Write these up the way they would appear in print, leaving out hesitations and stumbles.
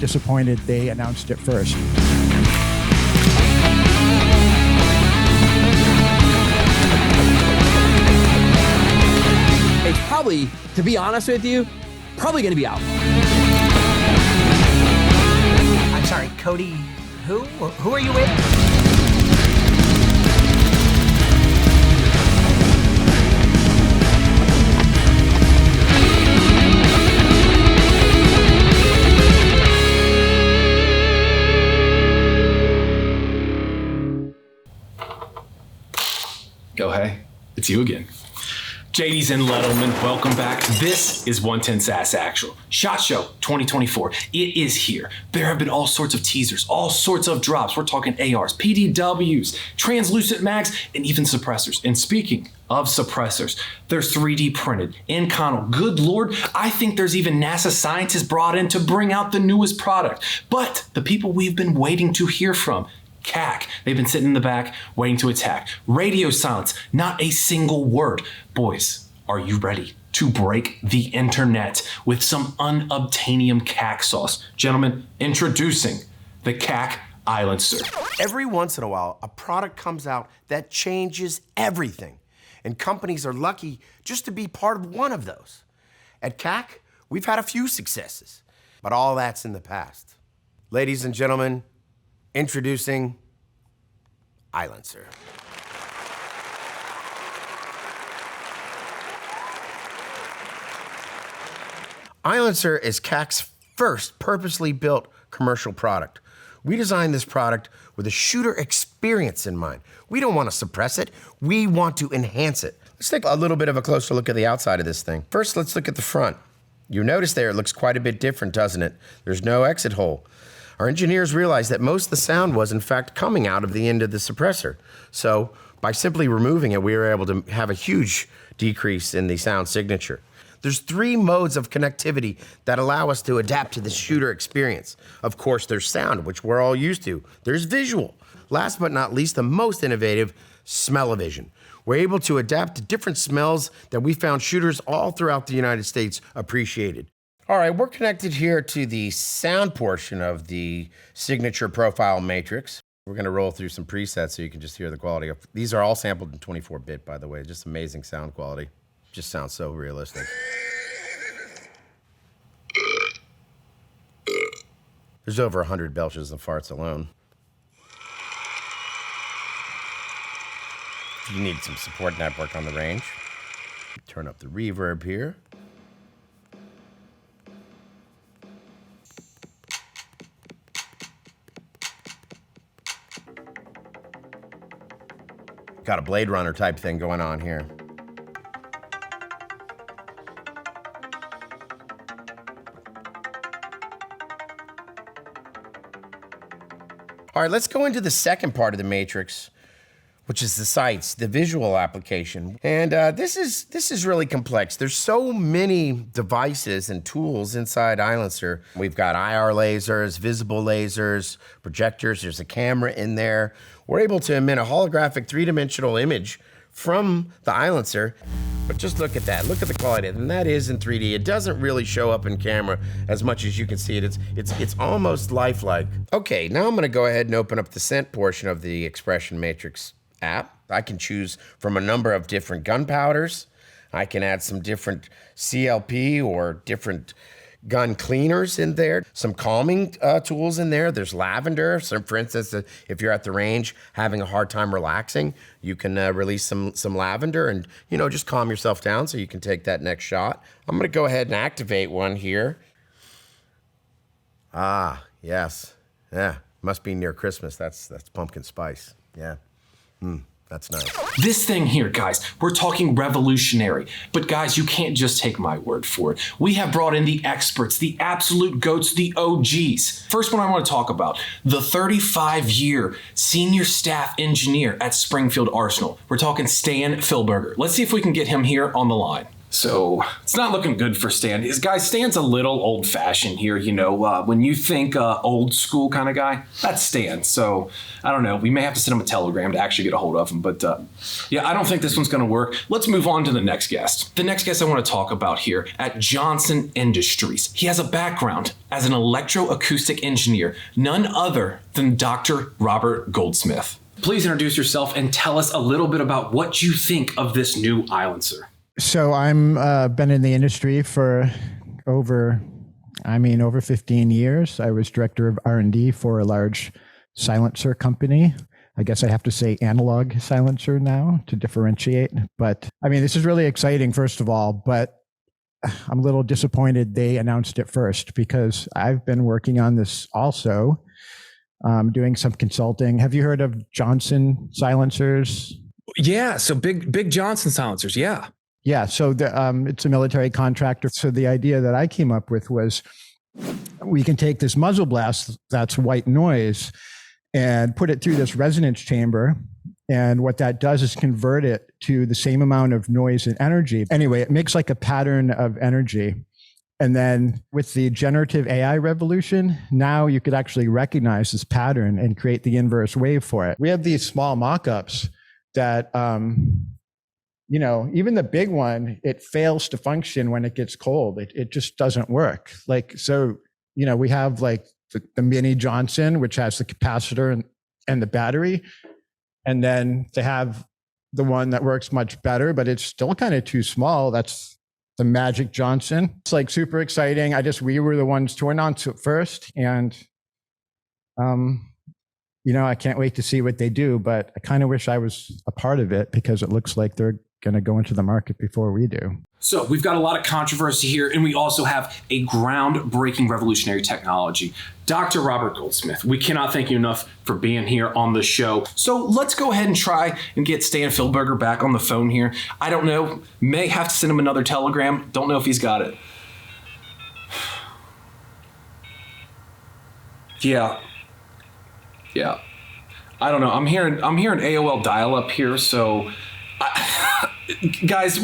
disappointed they announced it first. It's probably, to be honest with you, probably going to be out. I'm sorry, Cody, who? Who are you with? Go, hey, it's you again. JD's and Lettleman, welcome back. This is 110 SAS Actual. SHOT Show 2024. It is here. There have been all sorts of teasers, all sorts of drops. We're talking ARs, PDWs, translucent mags, and even suppressors. And speaking of suppressors, they're 3D printed in Connell. Good Lord, I think there's even NASA scientists brought in to bring out the newest product. But the people we've been waiting to hear from, CAC, they've been sitting in the back waiting to attack. Radio silence, not a single word. Boys, are you ready to break the internet with some unobtainium CAC sauce? Gentlemen, introducing the CAC Islander. Every once in a while, a product comes out that changes everything. And companies are lucky just to be part of one of those. At CAC, we've had a few successes, but all that's in the past. Ladies and gentlemen, introducing iLencer. iLencer is CAC's first purposely built commercial product. We designed this product with a shooter experience in mind. We don't want to suppress it, we want to enhance it. Let's take a little bit of a closer look at the outside of this thing. First, let's look at the front. You notice there it looks quite a bit different, doesn't it? There's no exit hole. Our engineers realized that most of the sound was in fact coming out of the end of the suppressor. So by simply removing it, we were able to have a huge decrease in the sound signature. There's 3 modes of connectivity that allow us to adapt to the shooter experience. Of course, there's sound, which we're all used to. There's visual. Last but not least, the most innovative, smell-o-vision. We're able to adapt to different smells that we found shooters all throughout the United States appreciated. All right, we're connected here to the sound portion of the signature profile matrix. We're gonna roll through some presets so you can just hear the quality of. These are all sampled in 24-bit, by the way, just amazing sound quality. Just sounds so realistic. There's over 100 belches and farts alone. If you need some support network on the range, turn up the reverb here. Got a Blade Runner type thing going on here. All right, let's go into the second part of the matrix, which is the sights, the visual application. And this is really complex. There's so many devices and tools inside iLencer. We've got IR lasers, visible lasers, projectors, there's a camera in there. We're able to emit a holographic 3-dimensional image from the iLencer, but just look at that. Look at the quality, and that is in 3D. It doesn't really show up in camera as much as you can see it. It's almost lifelike. Okay, now I'm gonna go ahead and open up the scent portion of the Expression Matrix app. I can choose from a number of different gunpowders. I can add some different CLP or different gun cleaners in there, some calming tools in there. There's lavender. So for instance, if you're at the range having a hard time relaxing, you can release some lavender and, you know, just calm yourself down so you can take that next shot. I'm gonna go ahead and activate one here. Ah, yes. Yeah, must be near Christmas. That's pumpkin spice. Yeah. That's nice. This thing here, guys, we're talking revolutionary. But guys, you can't just take my word for it. We have brought in the experts, the absolute goats, the OGs. First one I want to talk about, the 35-year senior staff engineer at Springfield Arsenal. We're talking Stan Philberger. Let's see if we can get him here on the line. So it's not looking good for Stan. His guy, Stan's a little old-fashioned here, you know. When you think old school kind of guy, that's Stan. So I don't know. We may have to send him a telegram to actually get a hold of him. But yeah, I don't think this one's going to work. Let's move on to the next guest. The next guest I want to talk about here at Johnson Industries. He has a background as an electroacoustic engineer, none other than Dr. Robert Goldsmith. Please introduce yourself and tell us a little bit about what you think of this new iLencer. So I'm been in the industry for over 15 years. I was director of R&D for a large silencer company. I guess I have to say analog silencer now to differentiate. But I mean, this is really exciting, first of all, but I'm a little disappointed they announced it first because I've been working on this also, doing some consulting. Have you heard of Johnson silencers? Yeah. So big Johnson silencers. Yeah. Yeah, so it's a military contractor. So the idea that I came up with was we can take this muzzle blast, that's white noise, and put it through this resonance chamber. And what that does is convert it to the same amount of noise and energy. Anyway, it makes like a pattern of energy. And then with the generative AI revolution, now you could actually recognize this pattern and create the inverse wave for it. We have these small mock-ups that, you know, even the big one, it fails to function when it gets cold. It just doesn't work. Like, so, you know, we have like the mini Johnson, which has the capacitor and the battery. And then they have the one that works much better, but it's still kind of too small. That's the Magic Johnson. It's like super exciting. We were the ones to announce it first. And, you know, I can't wait to see what they do, but I kind of wish I was a part of it because it looks like they're going to go into the market before we do. So we've got a lot of controversy here, and we also have a groundbreaking revolutionary technology. Dr. Robert Goldsmith, we cannot thank you enough for being here on the show. So let's go ahead and try and get Stan Philberger back on the phone here. I don't know, may have to send him another telegram. Don't know if he's got it. Yeah. I don't know. I'm hearing AOL dial-up here, so guys,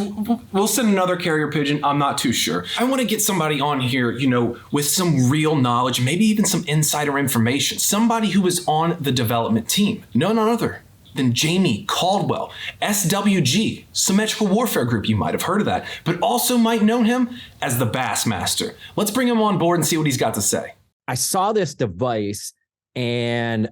we'll send another carrier pigeon. I'm not too sure. I want to get somebody on here, you know, with some real knowledge, maybe even some insider information. Somebody who is on the development team. None other than Jamie Caldwell, SWG, Symmetrical Warfare Group. You might have heard of that, but also might know him as the Bassmaster. Let's bring him on board and see what he's got to say. I saw this device and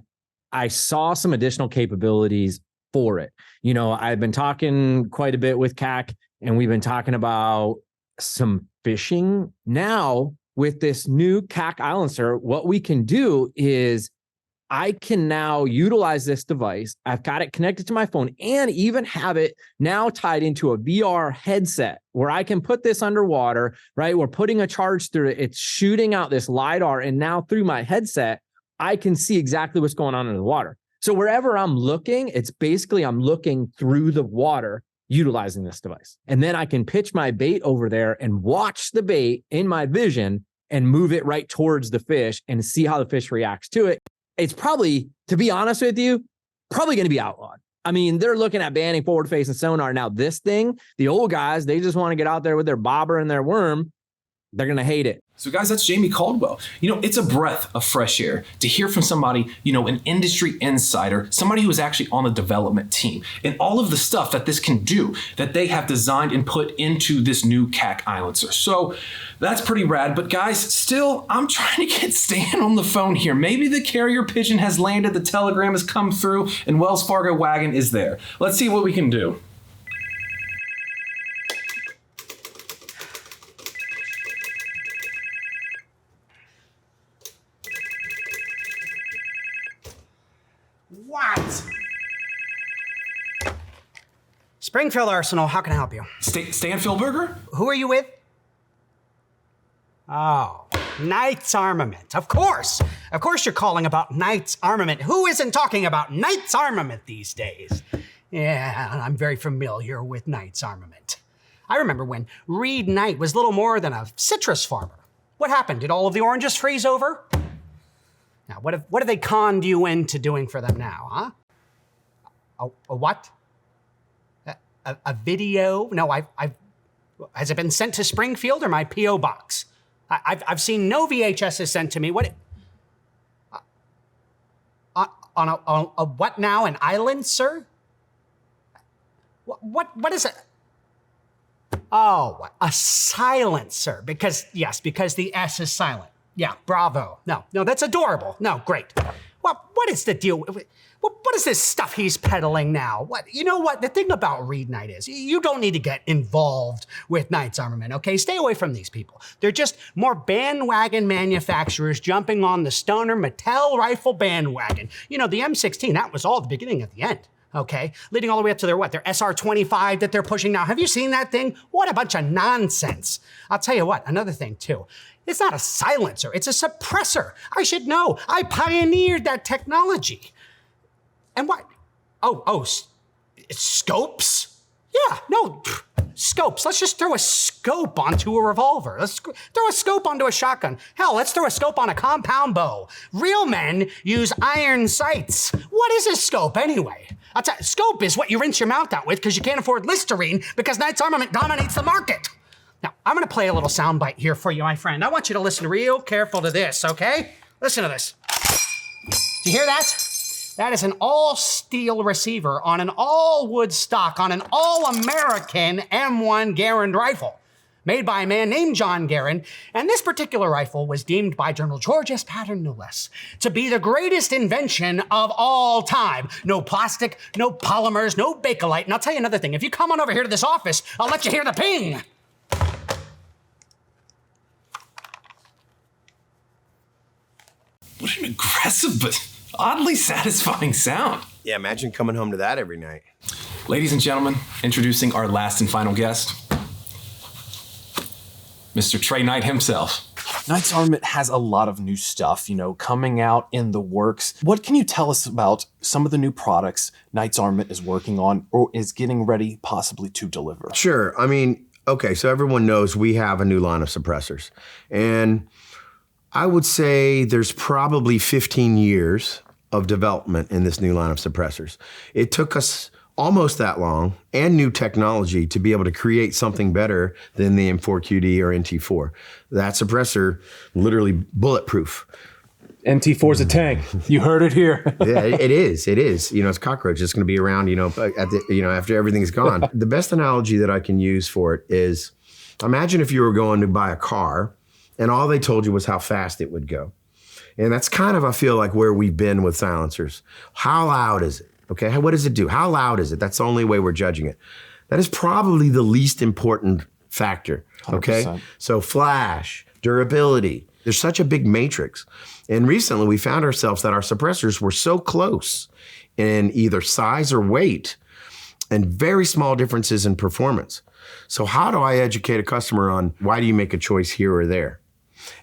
I saw some additional capabilities for it. You know, I've been talking quite a bit with CAC and we've been talking about some fishing. Now with this new CAC iLencer, what we can do is I can now utilize this device. I've got it connected to my phone and even have it now tied into a VR headset where I can put this underwater, right? We're putting a charge through it. It's shooting out this LiDAR. And now through my headset, I can see exactly what's going on in the water. So wherever I'm looking, it's basically I'm looking through the water utilizing this device. And then I can pitch my bait over there and watch the bait in my vision and move it right towards the fish and see how the fish reacts to it. It's probably, to be honest with you, probably going to be outlawed. I mean, they're looking at banning forward-facing sonar. Now, this thing, the old guys, they just want to get out there with their bobber and their worm. They're going to hate it. So guys, that's Jamie Caldwell. You know, it's a breath of fresh air to hear from somebody, you know, an industry insider, somebody who is actually on the development team, and all of the stuff that this can do that they have designed and put into this new CAC iLencer. So that's pretty rad. But guys, still, I'm trying to get Stan on the phone here. Maybe the carrier pigeon has landed, the telegram has come through, and Wells Fargo wagon is there. Let's see what we can do. What? Springfield Arsenal, how can I help you? Stan Philberger? Who are you with? Oh, Knights Armament. Of course. Of course you're calling about Knights Armament. Who isn't talking about Knights Armament these days? Yeah, I'm very familiar with Knights Armament. I remember when Reed Knight was little more than a citrus farmer. What happened? Did all of the oranges freeze over? Now, what have they conned you into doing for them now, huh? A what? A video? No, I've Has it been sent to Springfield or my P.O. box? I've seen no VHSs sent to me. What? On a what now? An iLencer? What is it? Oh, a silencer. Because the S is silent. Yeah, bravo. No, that's adorable. No, great. What is the deal? What is this stuff he's peddling now? You know what? The thing about Reed Knight is you don't need to get involved with Knight's Armament, okay? Stay away from these people. They're just more bandwagon manufacturers jumping on the stoner Mattel rifle bandwagon. You know, the M16, that was all the beginning at the end. Okay, leading all the way up to their SR-25 that they're pushing now. Have you seen that thing? What a bunch of nonsense. I'll tell you what, another thing too. It's not a silencer, it's a suppressor. I should know. I pioneered that technology. And what? Scopes? Yeah, no, scopes. Let's just throw a scope onto a revolver. Let's throw a scope onto a shotgun. Hell, let's throw a scope on a compound bow. Real men use iron sights. What is a scope anyway? I'll tell you, scope is what you rinse your mouth out with because you can't afford Listerine because Knight's Armament dominates the market. Now, I'm gonna play a little soundbite here for you, my friend. I want you to listen real careful to this, okay? Listen to this. Do you hear that? That is an all-steel receiver on an all-wood stock on an all-American M1 Garand rifle made by a man named John Garand, and this particular rifle was deemed by General George S. Patton, no less, to be the greatest invention of all time. No plastic, no polymers, no Bakelite, and I'll tell you another thing. If you come on over here to this office, I'll let you hear the ping. What an aggressive but oddly satisfying sound. Yeah, imagine coming home to that every night. Ladies and gentlemen, introducing our last and final guest, Mr. Trey Knight himself. Knight's Armament has a lot of new stuff, coming out in the works. What can you tell us about some of the new products Knight's Armament is working on or is getting ready possibly to deliver? Sure. I mean, okay, so everyone knows we have a new line of suppressors. And I would say there's probably 15 years of development in this new line of suppressors. It took us almost that long and new technology to be able to create something better than the M4QD or NT4. That suppressor, literally bulletproof. NT4 is a tank. You heard it here. Yeah, it is. It's cockroach. It's going to be around, after everything's gone. The best analogy that I can use for it is, imagine if you were going to buy a car and all they told you was how fast it would go. And that's kind of, I feel like, where we've been with silencers. How loud is it? Okay, what does it do? How loud is it? That's the only way we're judging it. That is probably the least important factor, okay? 100%. So flash, durability, there's such a big matrix. And recently we found ourselves that our suppressors were so close in either size or weight and very small differences in performance. So how do I educate a customer on why do you make a choice here or there?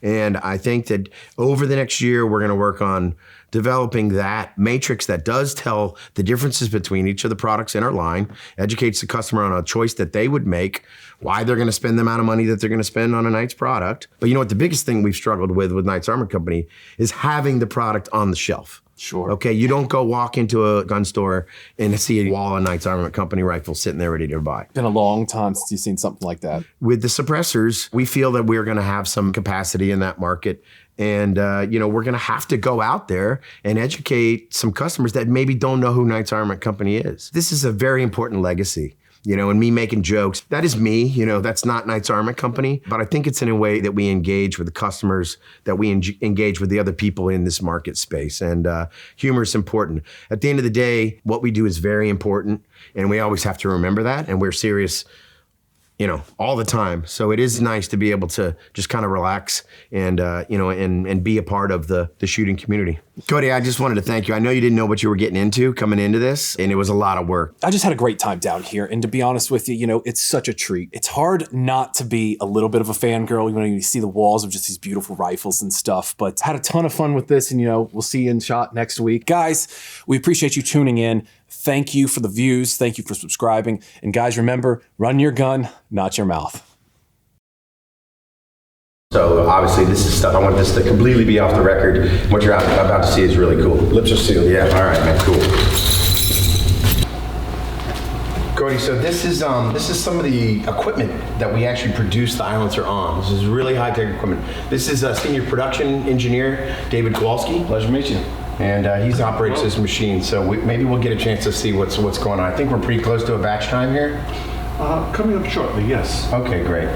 And I think that over the next year, we're going to work on developing that matrix that does tell the differences between each of the products in our line, educates the customer on a choice that they would make, why they're going to spend the amount of money that they're going to spend on a Knight's product. But you know what? The biggest thing we've struggled with Knight's Armor Company is having the product on the shelf. Sure. Okay, you don't go walk into a gun store and see a wall of Knight's Armament Company rifles sitting there ready to buy. It's been a long time since you've seen something like that. With the suppressors, we feel that we're going to have some capacity in that market. And, we're going to have to go out there and educate some customers that maybe don't know who Knight's Armament Company is. This is a very important legacy. And me making jokes, that is me, that's not Knight's Armament Company, but I think it's in a way that we engage with the customers, that we engage with the other people in this market space. And humor is important. At the end of the day, what we do is very important, and we always have to remember that, and we're serious, all the time. So it is nice to be able to just kind of relax and, and be a part of the shooting community. Cody, I just wanted to thank you. I know you didn't know what you were getting into coming into this, and it was a lot of work. I just had a great time down here. And to be honest with you, it's such a treat. It's hard not to be a little bit of a fangirl when you see the walls of just these beautiful rifles and stuff, but had a ton of fun with this. And, we'll see you in shot next week. Guys, we appreciate you tuning in. Thank you for the views. Thank you for subscribing. And guys, remember, run your gun, not your mouth. So obviously this is stuff, I want this to completely be off the record. What you're about to see is really cool. Lips are sealed. Yeah, all right, man, cool. Cody, so this is some of the equipment that we actually produce the iLencer on. This is really high-tech equipment. This is Senior Production Engineer David Kowalski. Pleasure to meet you. And he operates this machine, so maybe we'll get a chance to see what's going on. I think we're pretty close to a batch time here. Coming up shortly, yes. Okay, great.